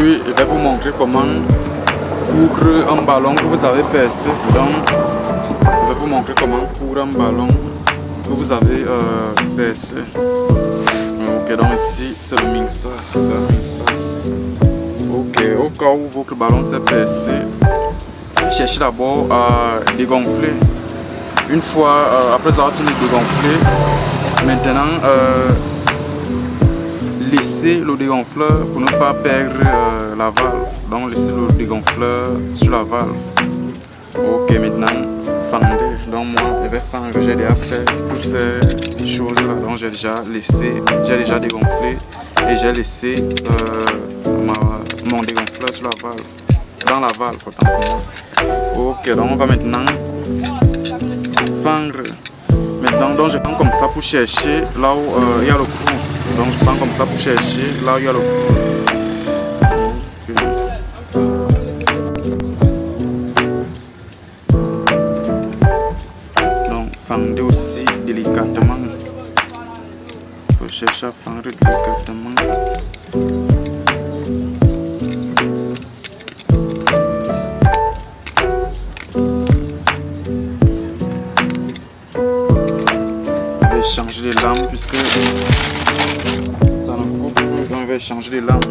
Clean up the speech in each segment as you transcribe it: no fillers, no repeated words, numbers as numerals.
Aujourd'hui, je vais vous montrer comment coudre un ballon que vous avez percé. Donc, je vais vous montrer comment coudre un ballon que vous avez percé. Ok, donc ici, c'est le mixeur. Ok, au cas où votre ballon s'est percé, cherchez d'abord à dégonfler. Une fois, après avoir fini de dégonfler, maintenant, laissez le dégonfleur pour ne pas perdre la valve. Donc laissez le dégonfleur sur la valve. Ok, maintenant fendez. Donc moi je vais fendre. J'ai déjà fait toutes ces choses là. Donc j'ai déjà dégonflé et j'ai laissé mon dégonfleur sur la valve. Dans la valve autant pour moi. Ok, donc on va maintenant fendre. Maintenant donc je prends comme ça pour chercher là où il y a le trou. Donc je prends comme ça pour chercher là où il y a le trou. Donc fendez aussi délicatement. Il faut chercher à fendre délicatement. Changer les lames puisque ça ne coupe plus, donc je vais changer les lames.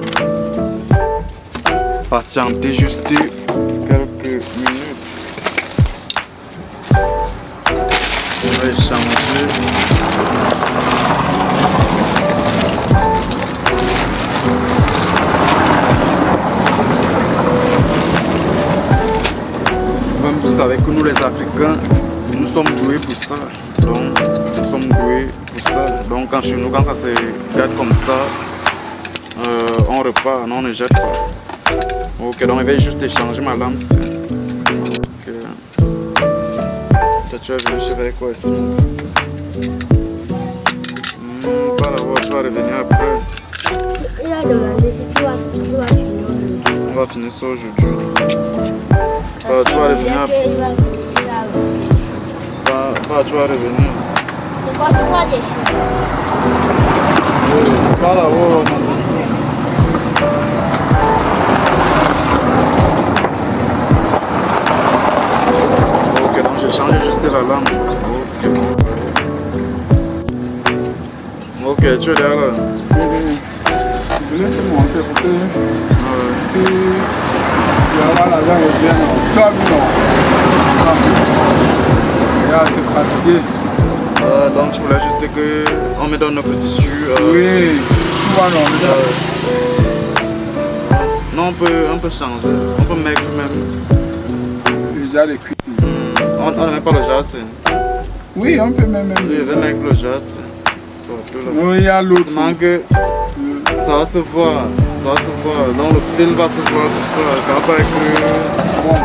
Patientez juste quelques minutes. Je vais changer. Même vous savez que nous les Africains, nous sommes doués pour ça. Donc, nous sommes doués pour ça. Donc, chez nous, quand ça se garde comme ça, on repart, non, on ne jette pas. Ok, donc je vais juste échanger ma lame. Ok. Tu vas venir chez avec quoi ici? Pas là-bas, tu vas revenir après. Il a demandé si tu vas finir. On va finir ça aujourd'hui. Tu vas revenir après. Tu vas revenir. Pourquoi tu vas dessus? Pas là-haut, on dit ça. Ok, donc j'ai changé juste la lame. Ok, tu es là. Je voulais te montrer pour que si il y aura l'argent et bien, tu as vu non? C'est fatigué. Donc tu voulais juste qu'on met dans notre tissu. Oui, tu vois non. Non, on peut changer. On peut mettre même. Déjà les cuisines. On ne met pas le jasse. Oui, on peut même. Oui, je vais mettre le jasse. Oui, il y a l'autre. Seulement que ça va se voir. Ça va se voir. Donc le fil va se voir sur ça. Ça va pas être bon.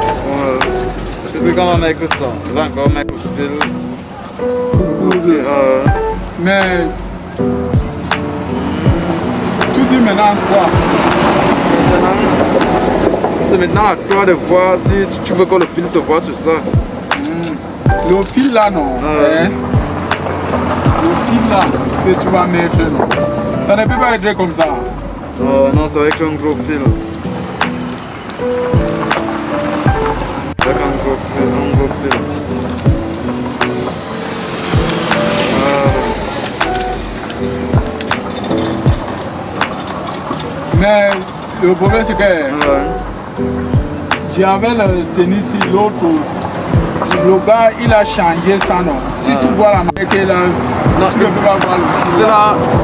Parce que quand on va mettre ça, on va encore mettre le fil. Mais tu dis maintenant quoi? C'est maintenant à toi de voir si tu veux que le fil se voit sur ça. Le fil là non. Le fil là que tu vas mettre non. Ça ne peut pas être comme ça. Non, ça va être un gros fil. Avec un gros fil. Mais le problème c'est que j'avais le tennis ici, l'autre, le gars il a changé ça non. Si tu vois la marque là, non, tu ne peux pas voir le fil.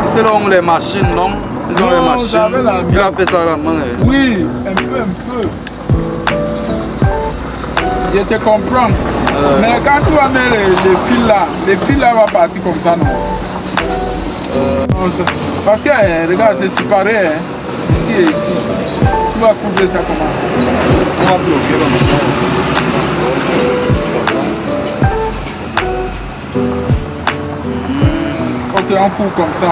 C'est là où les machines, non? Ils ont les machines. Il a fait ça à la main. Oui, un peu. Je te comprends. Mais quand tu vas mettre les fils là vont partir comme ça non. Parce que regarde, c'est séparé. Hein. Ici et ici. Tu vas couvrir ça comment? On va bloquer comme ça. Ok, on couvre comme ça.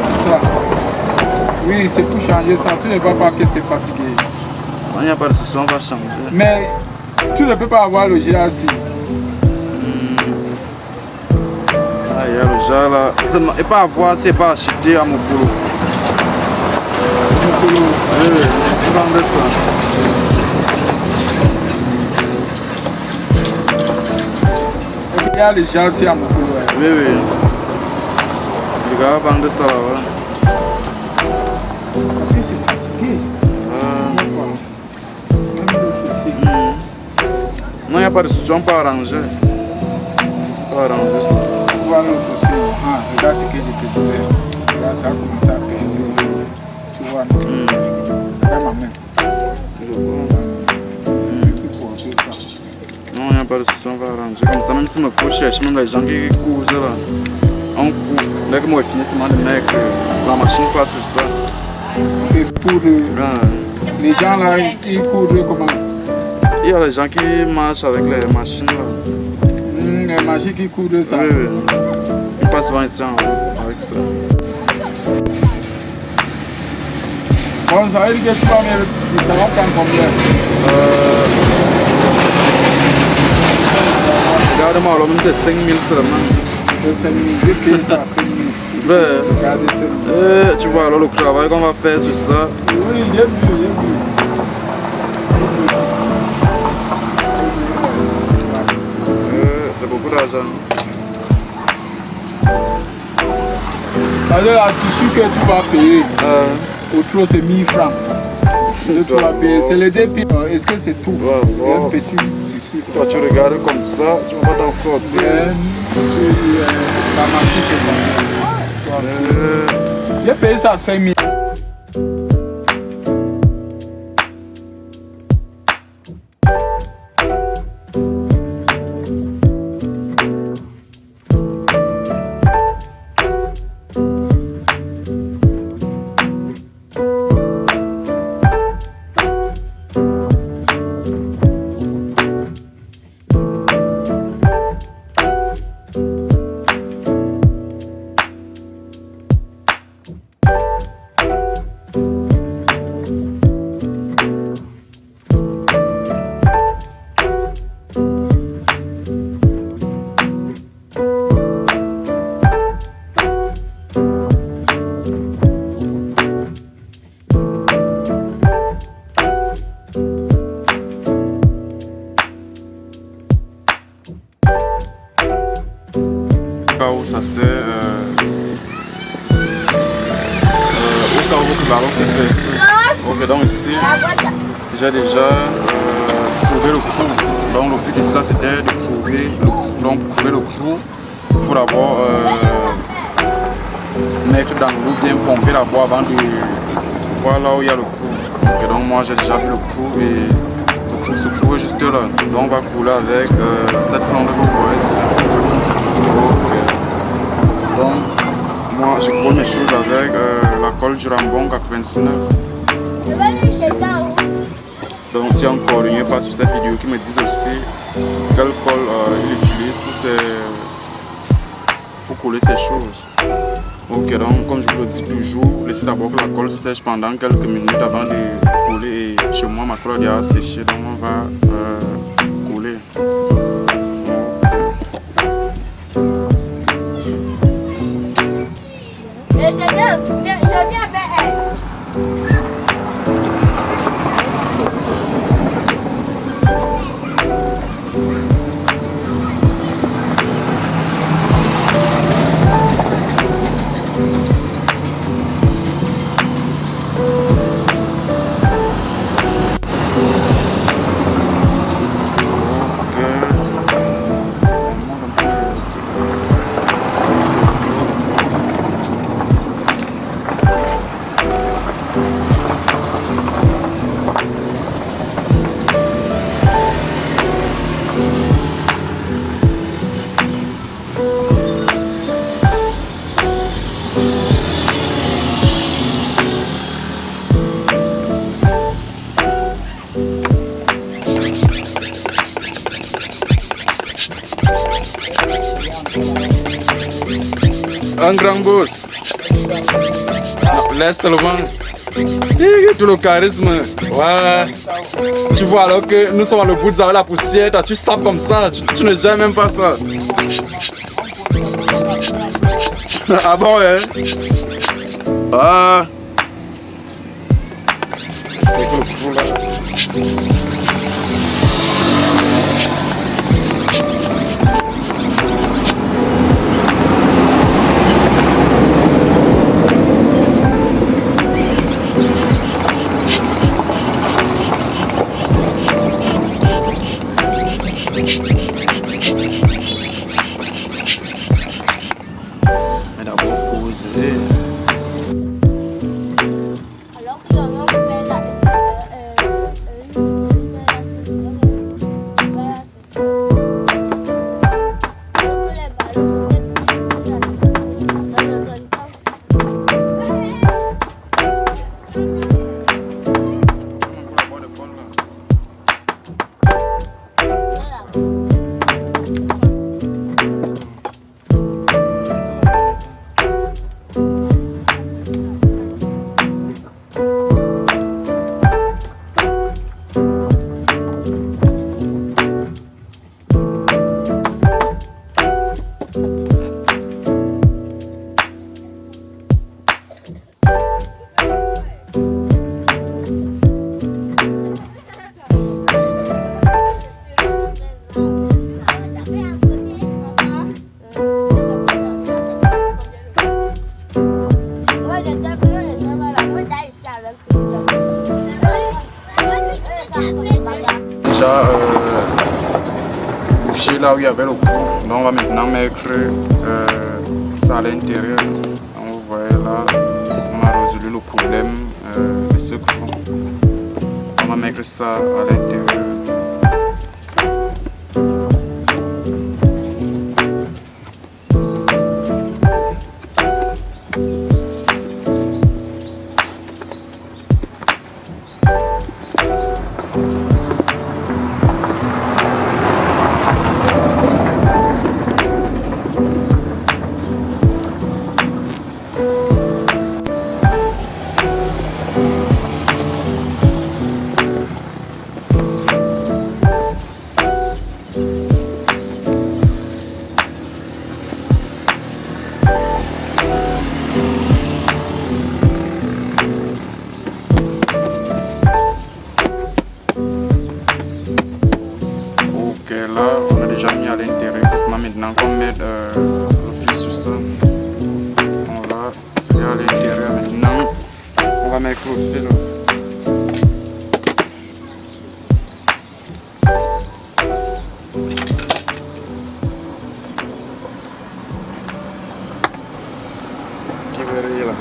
Comme ça. Oui, c'est pour changer ça. Tu ne vois pas que c'est fatigué. Il n'y a pas de souci, on va changer. Mais tu ne peux pas avoir le GAC. Ah, il y a le jar là. Et pas avoir, c'est pas acheter à mon boulot. Oui. vendre ça. Il y a les gens aussi à mon boulot. Oui, oui. Le gars va vendre ça là-bas. Parce que c'est fatigué. Même l'autre aussi. Non, il n'y a pas de souci, on peut arranger. On peut arranger ça. Voilà l'autre aussi. Ah, regarde ce que je te disais. Regarde, ça a commencé à pincer ici. Tu vois, non? Regarde ma main. Je vois. Pour porter ça. Non, il n'y a pas de souci, on va arranger. Comme ça, même s'il me faut chercher, même les gens qui cousent là, on coud. Dès que moi je finis seulement de mettre, la machine passe sur ça. Et pour les gens là, ils coudent comment? Il y a les gens qui marchent avec les machines là. Les machines qui coudent ça. Oui, oui. Ils passent souvent ici en haut avec ça. Bon, ça veut dire que tu vas mettre, ça va prendre combien? Regarde-moi, alors même c'est 5 000 seulement. C'est 5 000, je paye ça 5 000. Vrai. Regardez 5 000. Tu vois alors le travail qu'on va faire sur ça. Oui, j'ai vu. C'est beaucoup d'argent. Alors là, tissu que tu vas payer, au trop c'est 1000 francs. Tu vas payer, c'est les deux pieds. Est-ce que c'est tout? C'est un petit tissu. Toi tu regardes comme ça, tu vas pas t'en sortir. La machine fait ça. J'ai payé ça 5 000. Ça c'est au cas où votre ballon s'est percé. Ok, donc ici j'ai déjà trouvé le trou. Donc le but de cela c'était de trouver le trou. Il faut d'abord mettre dans l'eau, bien pomper d'abord avant de voir là où il y a le trou. Ok, donc moi j'ai déjà vu le trou et le trou se trouve juste là. Donc on va couler avec cette flamme que vous voyez ici. Donc, moi je colle mes choses avec la colle du Rambon 99. Donc, si encore rien pas sur cette vidéo qui me disent aussi quelle colle il utilise pour coller ces choses. Ok, donc comme je vous le dis toujours, laissez d'abord que la colle sèche pendant quelques minutes avant de coller. Et chez moi, ma colle a déjà séché, donc on va coller. Un grand boss. Laisse seulement tout le charisme. Ouais. Tu vois alors que nous sommes à le bout de la poussière, toi, tu sapes comme ça, tu ne gères même pas ça. Ah bon, hein? Ah. C'est que le trou là. Mais d'abord poser. Alors que on fait la Déjà boucher là où il y avait le trou. Donc on va maintenant mettre ça à l'intérieur. Donc vous voyez là, on a résolu le problème de ce trou. On va mettre ça à l'intérieur. Ok, là on a déjà mis à l'intérieur. Maintenant qu'on met le fil sur ça, on va se mettre à l'intérieur. Maintenant on va mettre le fil. Qui verrait là?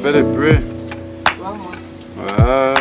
fait des bruits. Ouais.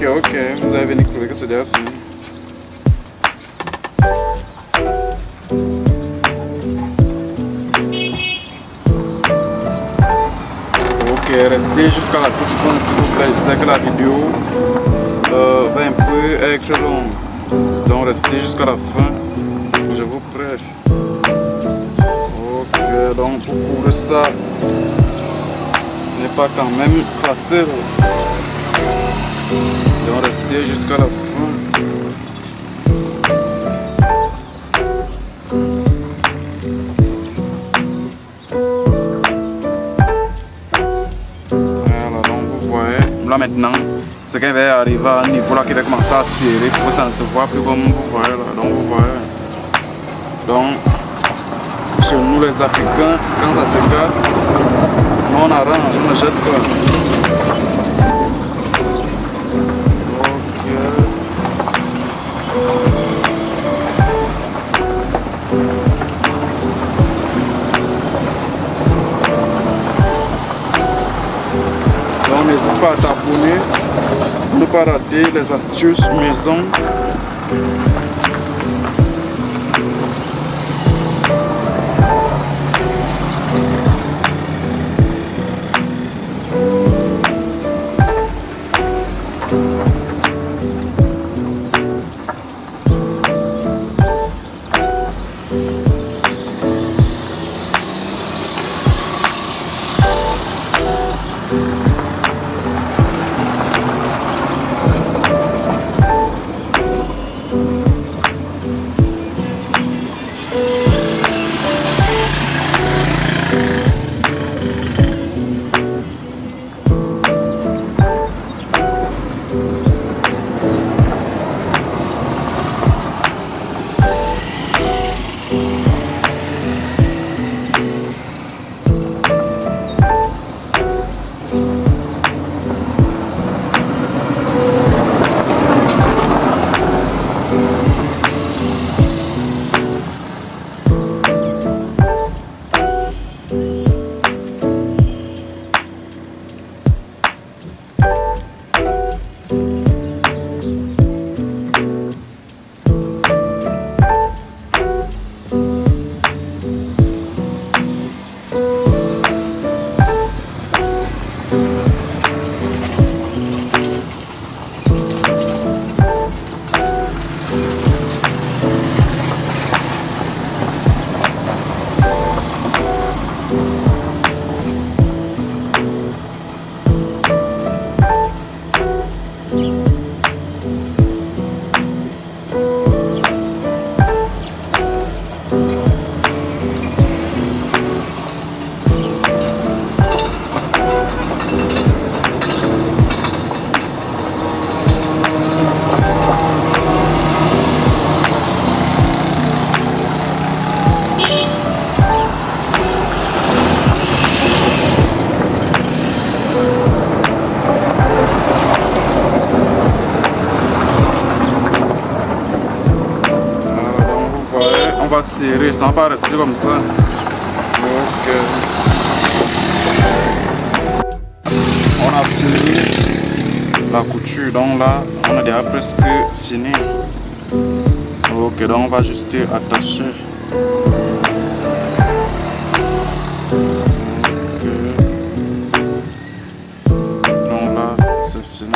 Ok, vous avez venu trouver que c'est déjà fini. Ok, restez jusqu'à la toute fin s'il vous plaît. Je sais que la vidéo va un peu être longue. Donc restez jusqu'à la fin. Je vous prie. Ok, donc pour couvrir ça, ce n'est pas quand même facile. Donc restez jusqu'à la fin. Voilà, donc vous voyez, là maintenant, ce qui va arriver à un niveau là qui va commencer à serrer, pour que ça ne se voit plus comme vous voyez là. Donc vous voyez. Donc, chez nous les Africains, quand ça se gâte, nous on arrange, on ne jette pas. Ok. Donc n'hésite pas à t'abonner pour ne pas rater les astuces maison. Va serrer, ça va pas rester comme ça. Donc, on a fini la couture, donc là on a déjà presque fini. Ok, donc on va juste attacher. Donc là c'est fini.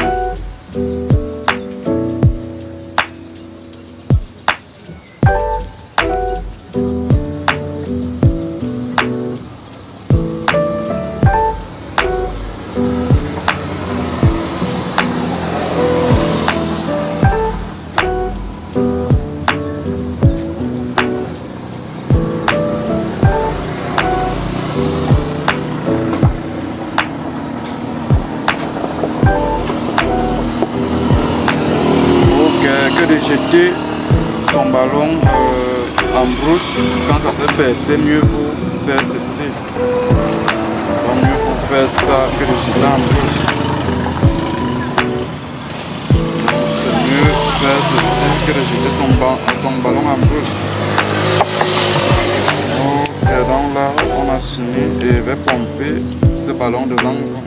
Que de jeter son ballon en brousse quand ça se fait, c'est mieux pour faire ceci. Donc mieux pour faire ça que de jeter en brousse. C'est mieux faire ceci que de jeter son ballon en brousse. Ok, donc là on a fini et je vais pomper ce ballon devant vous.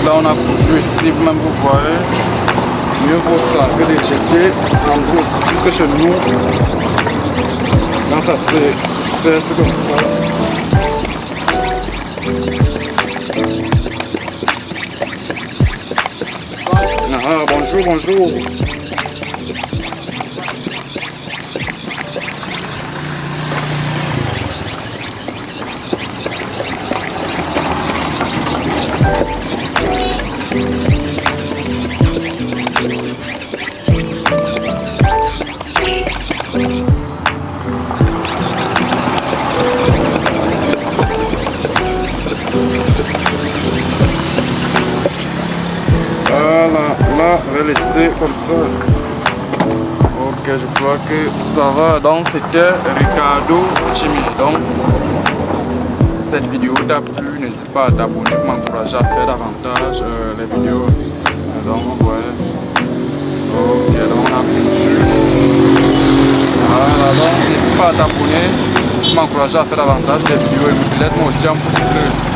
Là on a cousu ici, vous-même vous voyez, mieux vaut ça que de jeter en brousse, puisque chez nous, quand ça se fait, c'est comme ça. Ah, bonjour, bonjour. je vais laisser comme ça. Ok, je crois que ça va. Donc c'était Ricardo Chimi. Donc cette vidéo t'a plu, n'hésite pas à t'abonner pour m'encourager à faire davantage les vidéos. Donc ouais. Ok, donc on appuie dessus. Voilà, donc n'hésite pas à t'abonner pour m'encourager à faire davantage les vidéos et laisse-moi aussi un pouce bleu.